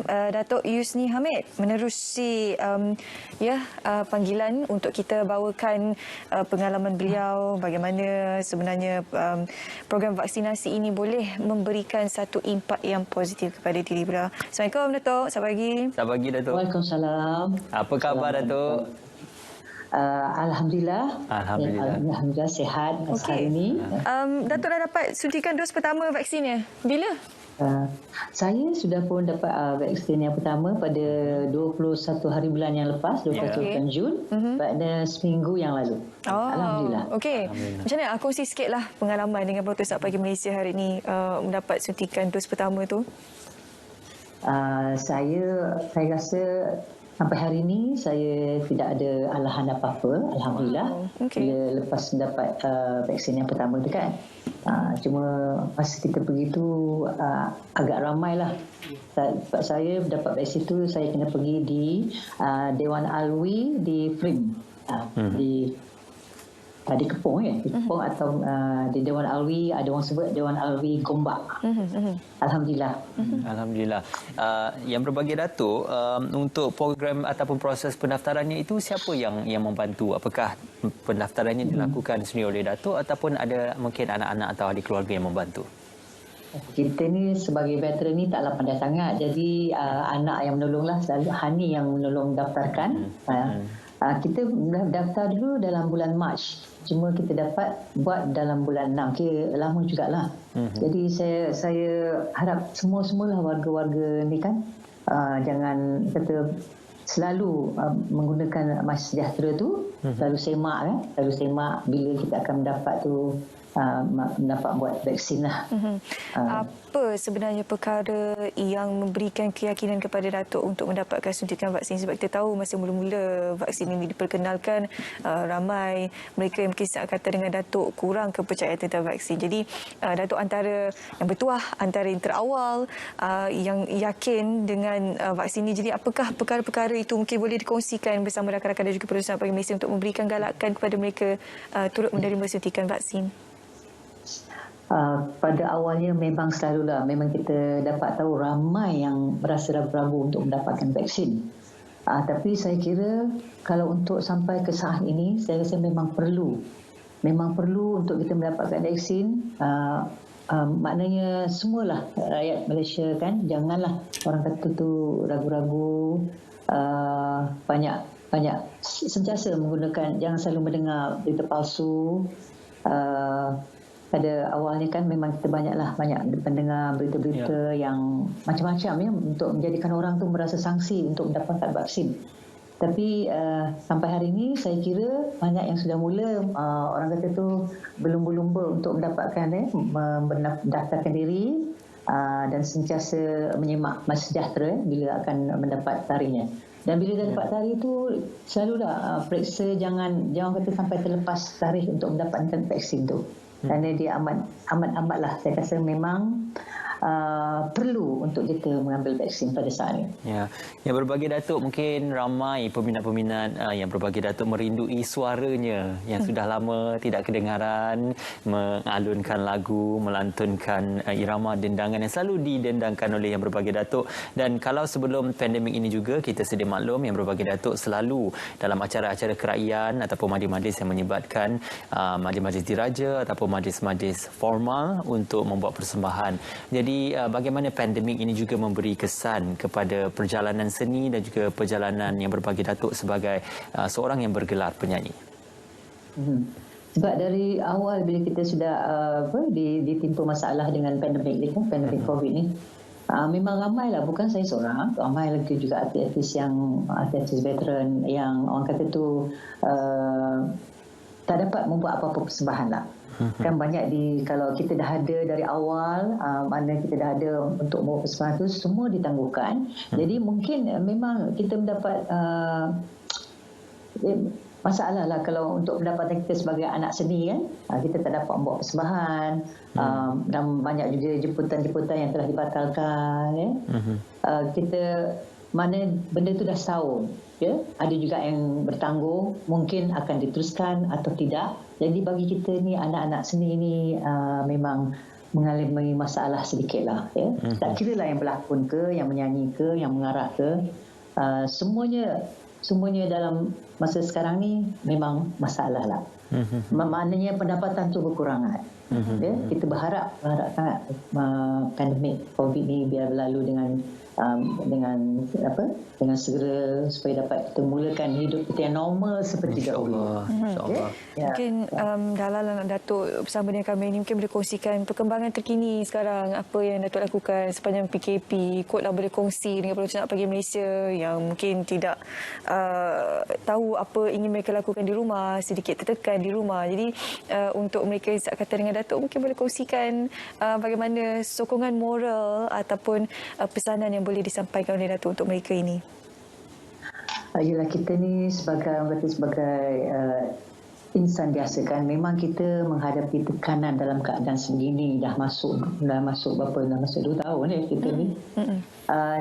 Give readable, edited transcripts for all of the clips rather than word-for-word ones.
Datuk Yusni Hamid menerusi panggilan untuk kita bawakan pengalaman beliau bagaimana sebenarnya program vaksinasi ini boleh memberikan satu impak yang positif kepada diri beliau. Assalamualaikum Datuk, selamat pagi. Selamat pagi Datuk. Waalaikumsalam. Apa khabar Datuk? Alhamdulillah. Alhamdulillah sihat hari ini. Datuk dah dapat suntikan dos pertama vaksinnya. Bila? Saya sudah pun dapat vaksin yang pertama pada 21 hari bulan yang lepas, 21 Jun, pada seminggu yang lalu. Alhamdulillah. Okey. Macam mana? Kongsi sikitlah pengalaman dengan Protestant Pagi Malaysia hari ini mendapat suntikan dos pertama tu. Saya rasa sampai hari ini saya tidak ada alahan apa-apa, alhamdulillah. Bila lepas dapat vaksin yang pertama tu kan. Cuma masa kita pergi tu agak ramailah. Sebab saya dapat vaksin tu saya kena pergi di Dewan Alwi di Frim. Di Kepong di Kepong atau di Dewan Alwi, ada orang sebut Dewan Alwi Gombak. Alhamdulillah. Alhamdulillah. Yang berbahagia Datuk, untuk program ataupun proses pendaftarannya itu siapa yang membantu? Apakah pendaftarannya dilakukan sendiri oleh Datuk ataupun ada mungkin anak-anak atau ahli keluarga yang membantu? Kita ni sebagai veteran ni taklah pandai sangat. Jadi anak yang menolonglah, selalu Hani yang menolong daftarkan. Kita daftar dulu dalam bulan Mac. Cuma kita dapat buat dalam bulan 6. Kira lama jugalah. Jadi saya harap semualah warga-warga ni kan jangan kata selalu menggunakan MySejahtera tu, selalu semak bila kita akan mendapat tu mendapat buat vaksin lah. Apa sebenarnya perkara yang memberikan keyakinan kepada Datuk untuk mendapatkan suntikan vaksin? Sebab kita tahu masa mula-mula vaksin ini diperkenalkan, ramai mereka yang mungkin kata dengan Datuk kurang kepercayaan tentang vaksin. Jadi Datuk antara yang bertuah, antara yang terawal, yang yakin dengan vaksin ini. Jadi apakah perkara-perkara itu mungkin boleh dikongsikan bersama rakan-rakan dan juga Protestant Pagi Malaysia untuk memberikan galakan kepada mereka turut menerima suntikan vaksin? Pada awalnya memang memang kita dapat tahu ramai yang berasa ragu-ragu untuk mendapatkan vaksin. Tapi saya kira kalau untuk sampai ke saat ini, saya rasa memang perlu untuk kita mendapatkan vaksin. Maknanya semualah rakyat Malaysia kan, janganlah orang kata tu ragu-ragu, banyak sentiasa menggunakan, jangan selalu mendengar berita palsu. Pada awalnya kan memang kita banyak mendengar berita-berita yang macam-macam ya, untuk menjadikan orang tu merasa sangsi untuk mendapatkan vaksin. Tapi sampai hari ini saya kira banyak yang sudah mula orang kata tu berlumba-lumba untuk mendapatkan mendaftarkan diri dan sentiasa menyemak MySejahtera bila akan mendapat tarikhnya. Dan bila dah dapat tarikh tu selalulah periksa, jangan kata sampai terlepas tarikh untuk mendapatkan vaksin tu. Kerana dia amat-amatlah saya rasa memang perlu untuk kita mengambil vaksin pada saat ini. Ya, yang berbahagia Datuk, mungkin ramai peminat-peminat yang berbahagia Datuk merindui suaranya yang sudah lama tidak kedengaran, mengalunkan lagu, melantunkan irama dendangan yang selalu didendangkan oleh yang berbahagia Datuk. Dan kalau sebelum pandemik ini juga kita sedia maklum yang berbahagia Datuk selalu dalam acara-acara kerajaan ataupun majlis-majlis yang menyebabkan majlis-majlis diraja ataupun majlis-majlis formal untuk membuat persembahan. Jadi bagaimana pandemik ini juga memberi kesan kepada perjalanan seni dan juga perjalanan yang berbahagia Datuk sebagai seorang yang bergelar penyanyi? Sebab dari awal bila kita sudah ditimpa masalah dengan pandemik ni kan, pandemik COVID ni, memang ramailah, bukan saya seorang, ramai lagi juga artis veteran yang orang kata tu tak dapat membuat apa-apa persembahan lah. Kan banyak kalau kita dah ada dari awal, mana kita dah ada untuk membuat persembahan tu, semua ditangguhkan. Jadi mungkin memang kita mendapat masalah lah kalau untuk pendapatan kita sebagai anak seni kan, kita tak dapat membuat persembahan, dan banyak juga jemputan-jemputan yang telah dibatalkan ya. Kita mana benda tu dah setahun ya, ada juga yang bertanggung, mungkin akan diteruskan atau tidak. Jadi bagi kita ni anak-anak seni ni memang mengalami masalah sedikitlah. Ya. Tak kira lah yang berlakon ke, yang menyanyi ke, yang mengarah ke, semuanya dalam masa sekarang ni memang masalah lah. Maknanya pendapatan tu berkurangan. Ya, kita berharap sangat pandemik COVID ni biar berlalu dengan segera supaya dapat kita mulakan hidup kita yang normal seperti dahulu. InsyaAllah. Ya. Mungkin Dahlan dan Datuk bersama dengan kami ini mungkin boleh kongsikan perkembangan terkini sekarang, apa yang Datuk lakukan sepanjang PKP. Kotlah boleh kongsi dengan penonton Nak Pagi Malaysia yang mungkin tidak tahu apa ingin mereka lakukan di rumah, sedikit tertekan di rumah. Jadi untuk mereka yang kata dengan Datuk, mungkin boleh kongsikan bagaimana sokongan moral ataupun pesanan yang boleh disampaikan oleh Datuk untuk mereka ini. Yelah, kita ni sebagai insan biasa kan, memang kita menghadapi tekanan dalam keadaan sebegini. Dah masuk 2 tahun kita ni.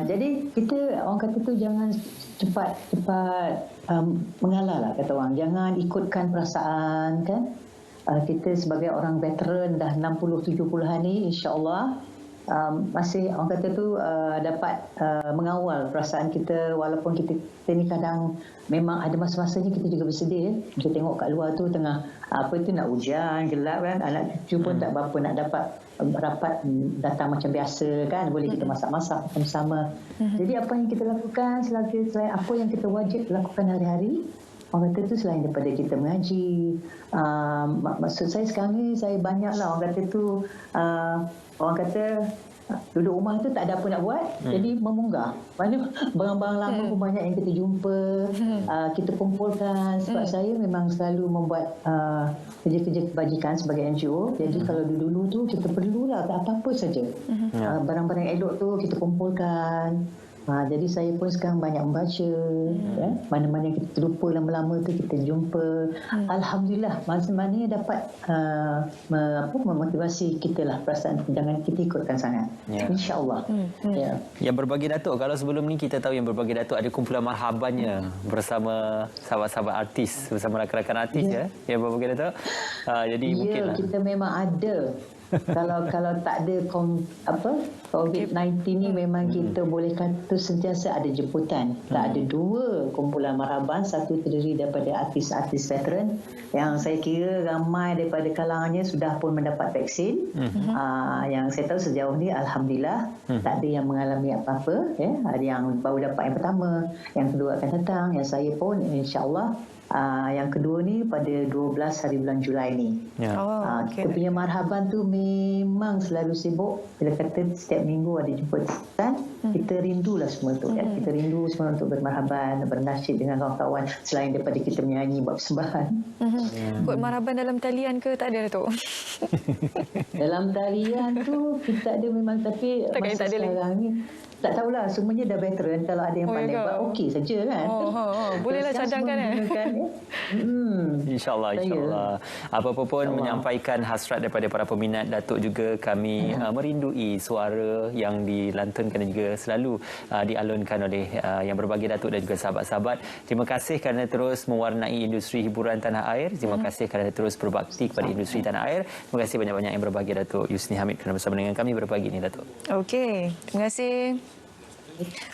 Jadi kita, orang kata tu, jangan cepat mengalah lah, kata orang. Jangan ikutkan perasaan kan. Kita sebagai orang veteran dah 60-70-an ni, insya-Allah masih orang kata tu dapat mengawal perasaan kita, walaupun kita ni kadang memang ada masa-masanya kita juga bersedih. Kita tengok kat luar tu tengah nak hujan, gelap kan, anak cucu pun tak berapa nak dapat rapat datang macam biasa kan, boleh kita masak-masak bersama. Jadi apa yang kita lakukan selain apa yang kita wajib lakukan hari-hari, orang kata tu selain daripada kita mengaji, maksud saya sekarang ni saya banyaklah orang kata tu orang kata duduk rumah tu tak ada apa nak buat, jadi memunggah. Mana barang-barang lama pun banyak yang kita jumpa, kita kumpulkan. Sebab saya memang selalu membuat kerja-kerja kebajikan sebagai NGO. Jadi kalau dulu tu kita perlulah apa-apa saja. Barang-barang elok tu kita kumpulkan. Jadi saya pun sekarang banyak membaca, ya. Mana-mana yang kita terlupa lama-lama tu kita jumpa. Alhamdulillah, mana-mana dapat memotivasi kita lah, perasaan jangan kita ikutkan sangat. InsyaAllah. Ya. Yang berbagi Datuk, kalau sebelum ni kita tahu yang berbagi Datuk ada kumpulan marhabannya bersama sahabat-sahabat artis, bersama rakan-rakan artis ya, yang berbagi Datuk. Jadi mungkinlah kita memang ada. kalau tak ada COVID-19 ni, memang kita boleh kata sentiasa ada jemputan. Tak ada 2 kumpulan marhaban, satu terdiri daripada artis-artis veteran yang saya kira ramai daripada kalangannya sudah pun mendapat vaksin. Yang saya tahu sejauh ni alhamdulillah tak ada yang mengalami apa-apa, ya. Ada yang baru dapat yang pertama, yang kedua akan datang, yang saya pun insya-Allah yang kedua ni pada 12 hari bulan Julai ni. Kita punya marhaban tu memang selalu sibuk. Bila kata setiap minggu ada jemputan, kita rindulah semua tu. Ya. Kita rindu semua untuk bermarhaban, bernasyid dengan kawan-kawan, selain daripada kita menyanyi buat persembahan. Kot marhaban dalam talian ke tak ada tu? Dalam talian tu kita ada memang, tapi masa sekarang ni tak tahulah, semuanya dah veteran. Kalau ada yang pandai buat, okey saja kan. Bolehlah cadangkan InsyaAllah. Apa-apa pun menyampaikan hasrat daripada para peminat Datuk juga, kami merindui suara yang dilantunkan dan juga selalu dialunkan oleh yang berbagi Datuk dan juga sahabat-sahabat. Terima kasih kerana terus mewarnai industri hiburan tanah air. Terima kasih kerana terus berbakti kepada industri tanah air. Terima kasih banyak-banyak yang berbagi Datuk Yusni Hamid kerana bersama dengan kami berbagi ni Datuk. Okey, terima kasih.